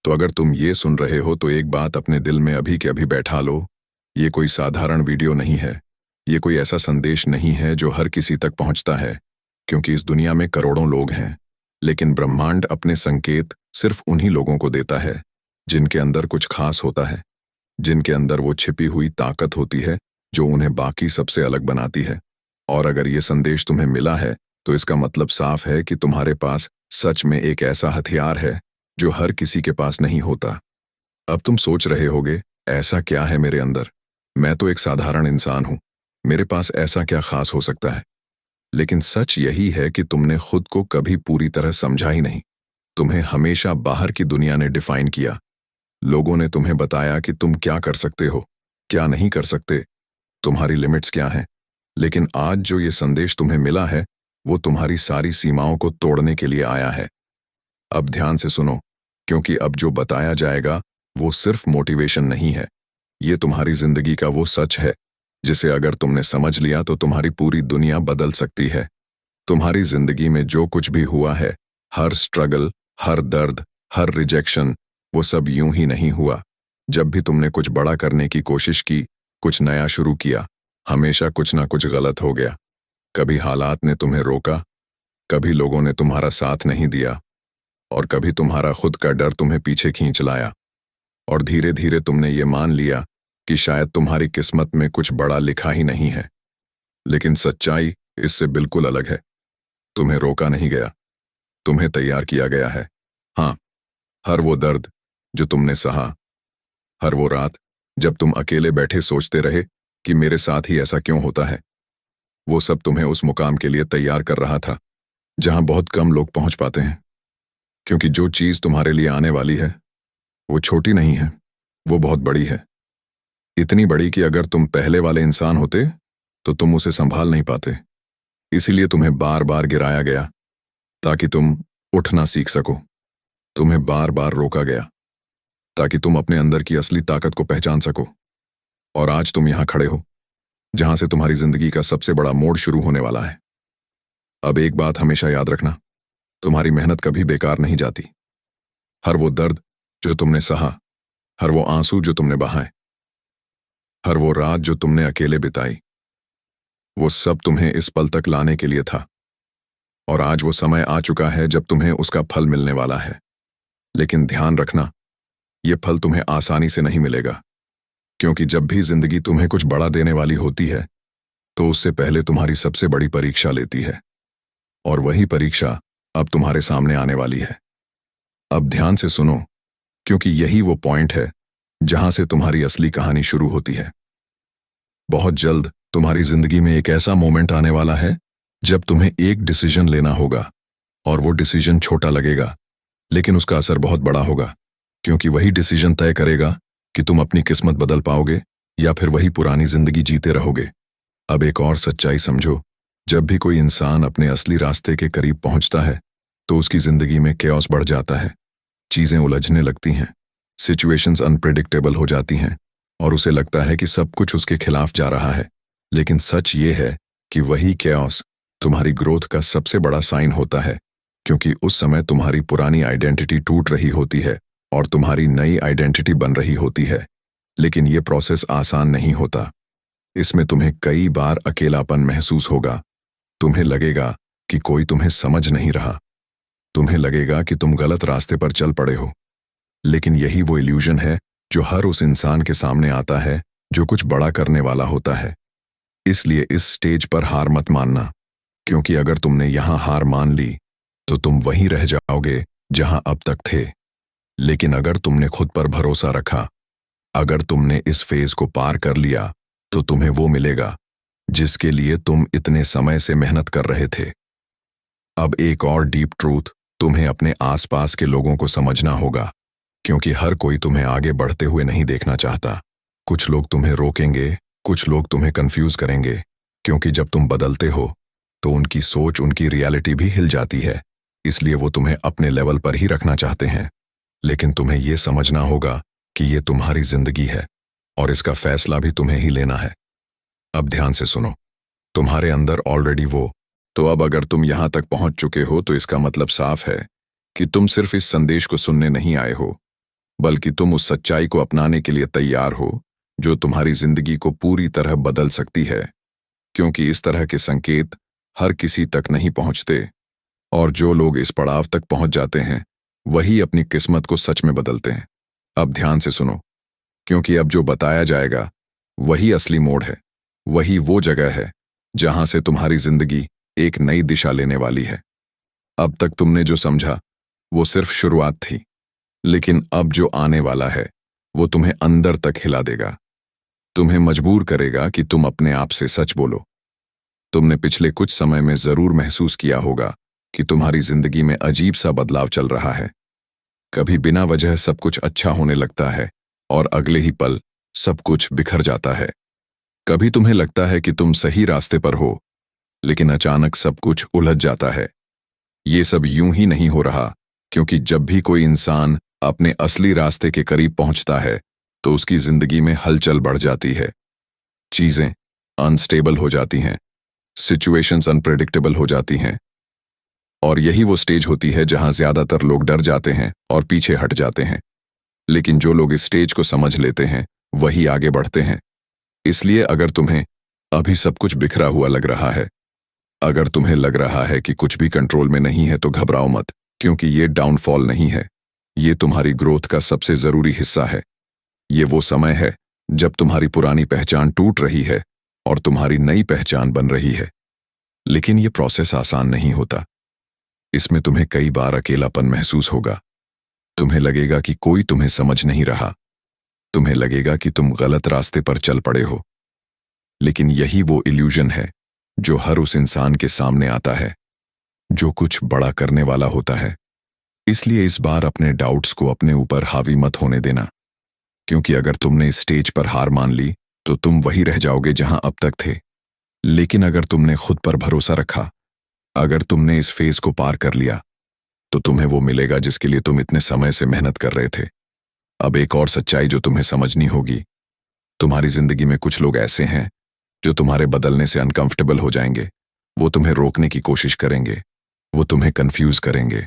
तो अगर तुम ये सुन रहे हो तो एक बात अपने दिल में अभी के अभी बैठा लो। ये कोई साधारण वीडियो नहीं है। ये कोई ऐसा संदेश नहीं है जो हर किसी तक पहुंचता है, क्योंकि इस दुनिया में करोड़ों लोग हैं, लेकिन ब्रह्मांड अपने संकेत सिर्फ उन्हीं लोगों को देता है जिनके अंदर कुछ खास होता है, जिनके अंदर वो छिपी हुई ताकत होती है जो उन्हें बाकी सबसे अलग बनाती है। और अगर ये संदेश तुम्हें मिला है तो इसका मतलब साफ है कि तुम्हारे पास सच में एक ऐसा हथियार है जो हर किसी के पास नहीं होता। अब तुम सोच रहे होगे, ऐसा क्या है मेरे अंदर? मैं तो एक साधारण इंसान हूं, मेरे पास ऐसा क्या खास हो सकता है? लेकिन सच यही है कि तुमने खुद को कभी पूरी तरह समझा ही नहीं। तुम्हें हमेशा बाहर की दुनिया ने डिफाइन किया। लोगों ने तुम्हें बताया कि तुम क्या कर सकते हो, क्या नहीं कर सकते, तुम्हारी लिमिट्स क्या हैं। लेकिन आज जो ये संदेश तुम्हें मिला है वो तुम्हारी सारी सीमाओं को तोड़ने के लिए आया है। अब ध्यान से सुनो, क्योंकि अब जो बताया जाएगा वो सिर्फ मोटिवेशन नहीं है। ये तुम्हारी जिंदगी का वो सच है जिसे अगर तुमने समझ लिया तो तुम्हारी पूरी दुनिया बदल सकती है। तुम्हारी जिंदगी में जो कुछ भी हुआ है, हर स्ट्रगल, हर दर्द, हर रिजेक्शन, वो सब यूं ही नहीं हुआ। जब भी तुमने कुछ बड़ा करने की कोशिश की, कुछ नया शुरू किया, हमेशा कुछ ना कुछ गलत हो गया। कभी हालात ने तुम्हें रोका, कभी लोगों ने तुम्हारा साथ नहीं दिया, और कभी तुम्हारा खुद का डर तुम्हें पीछे खींच लाया। और धीरे धीरे तुमने ये मान लिया कि शायद तुम्हारी किस्मत में कुछ बड़ा लिखा ही नहीं है। लेकिन सच्चाई इससे बिल्कुल अलग है। तुम्हें रोका नहीं गया, तुम्हें तैयार किया गया है। हाँ, हर वो दर्द जो तुमने सहा, हर वो रात जब तुम अकेले बैठे सोचते रहे कि मेरे साथ ही ऐसा क्यों होता है, वो सब तुम्हें उस मुकाम के लिए तैयार कर रहा था जहां बहुत कम लोग पहुंच पाते हैं। क्योंकि जो चीज तुम्हारे लिए आने वाली है वो छोटी नहीं है, वो बहुत बड़ी है। इतनी बड़ी कि अगर तुम पहले वाले इंसान होते तो तुम उसे संभाल नहीं पाते। इसीलिए तुम्हें बार बार गिराया गया ताकि तुम उठना सीख सको। तुम्हें बार बार रोका गया ताकि तुम अपने अंदर की असली ताकत को पहचान सको। और आज तुम यहां खड़े हो जहां से तुम्हारी जिंदगी का सबसे बड़ा मोड़ शुरू होने वाला है। अब एक बात हमेशा याद रखना, तुम्हारी मेहनत कभी बेकार नहीं जाती। हर वो दर्द जो तुमने सहा, हर वो आंसू जो तुमने बहाए, हर वो रात जो तुमने अकेले बिताई, वो सब तुम्हें इस पल तक लाने के लिए था। और आज वो समय आ चुका है जब तुम्हें उसका फल मिलने वाला है। लेकिन ध्यान रखना, ये फल तुम्हें आसानी से नहीं मिलेगा, क्योंकि जब भी जिंदगी तुम्हें कुछ बड़ा देने वाली होती है तो उससे पहले तुम्हारी सबसे बड़ी परीक्षा लेती है। और वही परीक्षा अब तुम्हारे सामने आने वाली है। अब ध्यान से सुनो, क्योंकि यही वो पॉइंट है जहां से तुम्हारी असली कहानी शुरू होती है। बहुत जल्द तुम्हारी जिंदगी में एक ऐसा मोमेंट आने वाला है जब तुम्हें एक डिसीजन लेना होगा। और वो डिसीजन छोटा लगेगा, लेकिन उसका असर बहुत बड़ा होगा, क्योंकि वही डिसीजन तय करेगा कि तुम अपनी किस्मत बदल पाओगे या फिर वही पुरानी जिंदगी जीते रहोगे। अब एक और सच्चाई समझो, जब भी कोई इंसान अपने असली रास्ते के करीब पहुंचता है तो उसकी जिंदगी में केओस बढ़ जाता है। चीजें उलझने लगती हैं, सिचुएशंस अनप्रेडिक्टेबल हो जाती हैं, और उसे लगता है कि सब कुछ उसके खिलाफ जा रहा है। लेकिन सच ये है कि वही केओस तुम्हारी ग्रोथ का सबसे बड़ा साइन होता है, क्योंकि उस समय तुम्हारी पुरानी आइडेंटिटी टूट रही होती है और तुम्हारी नई आइडेंटिटी बन रही होती है। लेकिन ये प्रोसेस आसान नहीं होता। इसमें तुम्हें कई बार अकेलापन महसूस होगा। तुम्हें लगेगा कि कोई तुम्हें समझ नहीं रहा। तुम्हें लगेगा कि तुम गलत रास्ते पर चल पड़े हो। लेकिन यही वो इल्यूजन है जो हर उस इंसान के सामने आता है जो कुछ बड़ा करने वाला होता है। इसलिए इस स्टेज पर हार मत मानना, क्योंकि अगर तुमने यहां हार मान ली तो तुम वहीं रह जाओगे जहां अब तक थे। लेकिन अगर तुमने खुद पर भरोसा रखा, अगर तुमने इस फेज को पार कर लिया, तो तुम्हें वो मिलेगा जिसके लिए तुम इतने समय से मेहनत कर रहे थे। अब एक और डीप ट्रूथ तुम्हें अपने आसपास के लोगों को समझना होगा, क्योंकि हर कोई तुम्हें आगे बढ़ते हुए नहीं देखना चाहता। कुछ लोग तुम्हें रोकेंगे, कुछ लोग तुम्हें कंफ्यूज करेंगे, क्योंकि जब तुम बदलते हो तो उनकी सोच, उनकी रियलिटी भी हिल जाती है। इसलिए वो तुम्हें अपने लेवल पर ही रखना चाहते हैं। लेकिन तुम्हें यह समझना होगा कि ये तुम्हारी जिंदगी है और इसका फैसला भी तुम्हें ही लेना है। अब ध्यान से सुनो, तुम्हारे अंदर ऑलरेडी वो। तो अब अगर तुम यहां तक पहुंच चुके हो तो इसका मतलब साफ है कि तुम सिर्फ इस संदेश को सुनने नहीं आए हो, बल्कि तुम उस सच्चाई को अपनाने के लिए तैयार हो जो तुम्हारी जिंदगी को पूरी तरह बदल सकती है। क्योंकि इस तरह के संकेत हर किसी तक नहीं पहुंचते, और जो लोग इस पड़ाव तक पहुंच जाते हैं वही अपनी किस्मत को सच में बदलते हैं। अब ध्यान से सुनो, क्योंकि अब जो बताया जाएगा वही असली मोड़ है, वही वो जगह है जहां से तुम्हारी जिंदगी एक नई दिशा लेने वाली है। अब तक तुमने जो समझा वो सिर्फ शुरुआत थी, लेकिन अब जो आने वाला है वो तुम्हें अंदर तक हिला देगा, तुम्हें मजबूर करेगा कि तुम अपने आप से सच बोलो। तुमने पिछले कुछ समय में जरूर महसूस किया होगा कि तुम्हारी जिंदगी में अजीब सा बदलाव चल रहा है। कभी बिना वजह सब कुछ अच्छा होने लगता है और अगले ही पल सब कुछ बिखर जाता है। कभी तुम्हें लगता है कि तुम सही रास्ते पर हो, लेकिन अचानक सब कुछ उलझ जाता है। ये सब यूं ही नहीं हो रहा, क्योंकि जब भी कोई इंसान अपने असली रास्ते के करीब पहुंचता है तो उसकी जिंदगी में हलचल बढ़ जाती है। चीजें अनस्टेबल हो जाती हैं, सिचुएशंस अनप्रेडिक्टेबल हो जाती हैं, और यही वो स्टेज होती है जहां ज्यादातर लोग डर जाते हैं और पीछे हट जाते हैं। लेकिन जो लोग इस स्टेज को समझ लेते हैं वही आगे बढ़ते हैं। इसलिए अगर तुम्हें अभी सब कुछ बिखरा हुआ लग रहा है, अगर तुम्हें लग रहा है कि कुछ भी कंट्रोल में नहीं है, तो घबराओ मत, क्योंकि ये डाउनफॉल नहीं है, ये तुम्हारी ग्रोथ का सबसे जरूरी हिस्सा है। ये वो समय है जब तुम्हारी पुरानी पहचान टूट रही है और तुम्हारी नई पहचान बन रही है। लेकिन ये प्रोसेस आसान नहीं होता। इसमें तुम्हें कई बार अकेलापन महसूस होगा। तुम्हें लगेगा कि कोई तुम्हें समझ नहीं रहा, तुम्हें लगेगा कि तुम गलत रास्ते पर चल पड़े हो। लेकिन यही वो इल्यूजन है जो हर उस इंसान के सामने आता है जो कुछ बड़ा करने वाला होता है। इसलिए इस बार अपने डाउट्स को अपने ऊपर हावी मत होने देना, क्योंकि अगर तुमने इस स्टेज पर हार मान ली तो तुम वही रह जाओगे जहां अब तक थे। लेकिन अगर तुमने खुद पर भरोसा रखा, अगर तुमने इस फेज को पार कर लिया, तो तुम्हें वो मिलेगा जिसके लिए तुम इतने समय से मेहनत कर रहे थे। अब एक और सच्चाई जो तुम्हें समझनी होगी, तुम्हारी जिंदगी में कुछ लोग ऐसे हैं जो तुम्हारे बदलने से अनकंफर्टेबल हो जाएंगे। वो तुम्हें रोकने की कोशिश करेंगे, वो तुम्हें कंफ्यूज करेंगे,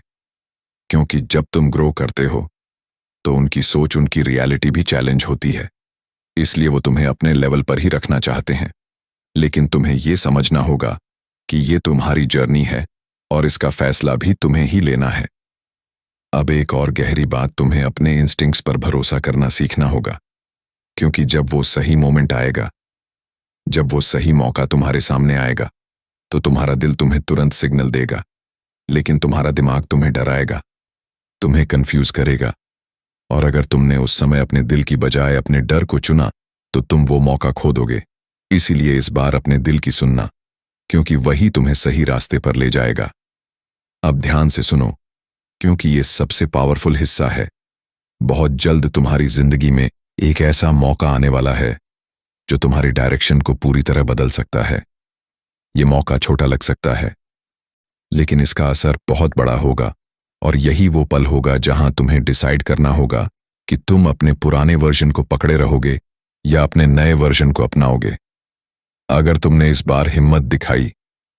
क्योंकि जब तुम ग्रो करते हो तो उनकी सोच, उनकी रियलिटी भी चैलेंज होती है। इसलिए वो तुम्हें अपने लेवल पर ही रखना चाहते हैं। लेकिन तुम्हें ये समझना होगा कि ये तुम्हारी जर्नी है और इसका फैसला भी तुम्हें ही लेना है। अब एक और गहरी बात, तुम्हें अपने इंस्टिंक्ट्स पर भरोसा करना सीखना होगा, क्योंकि जब वो सही मोमेंट आएगा, जब वो सही मौका तुम्हारे सामने आएगा, तो तुम्हारा दिल तुम्हें तुरंत सिग्नल देगा। लेकिन तुम्हारा दिमाग तुम्हें डराएगा, तुम्हें कंफ्यूज करेगा, और अगर तुमने उस समय अपने दिल की बजाय अपने डर को चुना तो तुम वो मौका खो दोगे। इसीलिए इस बार अपने दिल की सुनना, क्योंकि वही तुम्हें सही रास्ते पर ले जाएगा। अब ध्यान से सुनो, क्योंकि ये सबसे पावरफुल हिस्सा है। बहुत जल्द तुम्हारी जिंदगी में एक ऐसा मौका आने वाला है जो तुम्हारी डायरेक्शन को पूरी तरह बदल सकता है। ये मौका छोटा लग सकता है, लेकिन इसका असर बहुत बड़ा होगा, और यही वो पल होगा जहां तुम्हें डिसाइड करना होगा कि तुम अपने पुराने वर्जन को पकड़े रहोगे या अपने नए वर्जन को अपनाओगे। अगर तुमने इस बार हिम्मत दिखाई,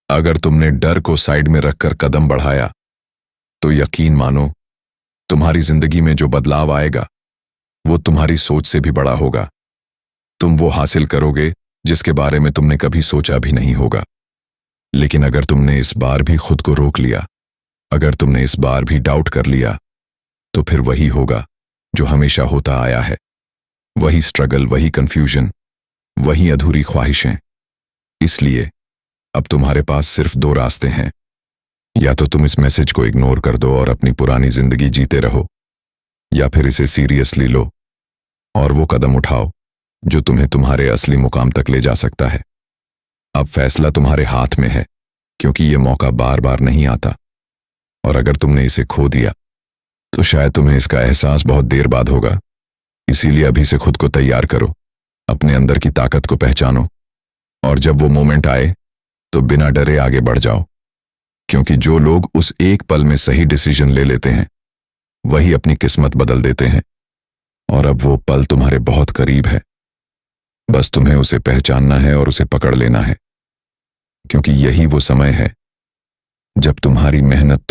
अगर तुमने डर को साइड में रखकर कदम बढ़ाया, तो यकीन मानो तुम्हारी जिंदगी में जो बदलाव आएगा वो तुम्हारी सोच से भी बड़ा होगा। तुम वो हासिल करोगे जिसके बारे में तुमने कभी सोचा भी नहीं होगा। लेकिन अगर तुमने इस बार भी खुद को रोक लिया, अगर तुमने इस बार भी डाउट कर लिया, तो फिर वही होगा जो हमेशा होता आया है। वही स्ट्रगल, वही कंफ्यूजन, वही अधूरी ख्वाहिशें। इसलिए अब तुम्हारे पास सिर्फ दो रास्ते हैं। या तो तुम इस मैसेज को इग्नोर कर दो और अपनी पुरानी जिंदगी जीते रहो, या फिर इसे सीरियसली लो और वो कदम उठाओ जो तुम्हें तुम्हारे असली मुकाम तक ले जा सकता है। अब फैसला तुम्हारे हाथ में है, क्योंकि ये मौका बार बार नहीं आता, और अगर तुमने इसे खो दिया तो शायद तुम्हें इसका एहसास बहुत देर बाद होगा। इसीलिए अभी से खुद को तैयार करो, अपने अंदर की ताकत को पहचानो, और जब वो मोमेंट आए तो बिना डरे आगे बढ़ जाओ। क्योंकि जो लोग उस एक पल में सही डिसीजन ले लेते हैं वही अपनी किस्मत बदल देते हैं। और अब वो पल तुम्हारे बहुत करीब है, बस तुम्हें उसे पहचानना है और उसे पकड़ लेना है, क्योंकि यही वो समय है जब तुम्हारी मेहनत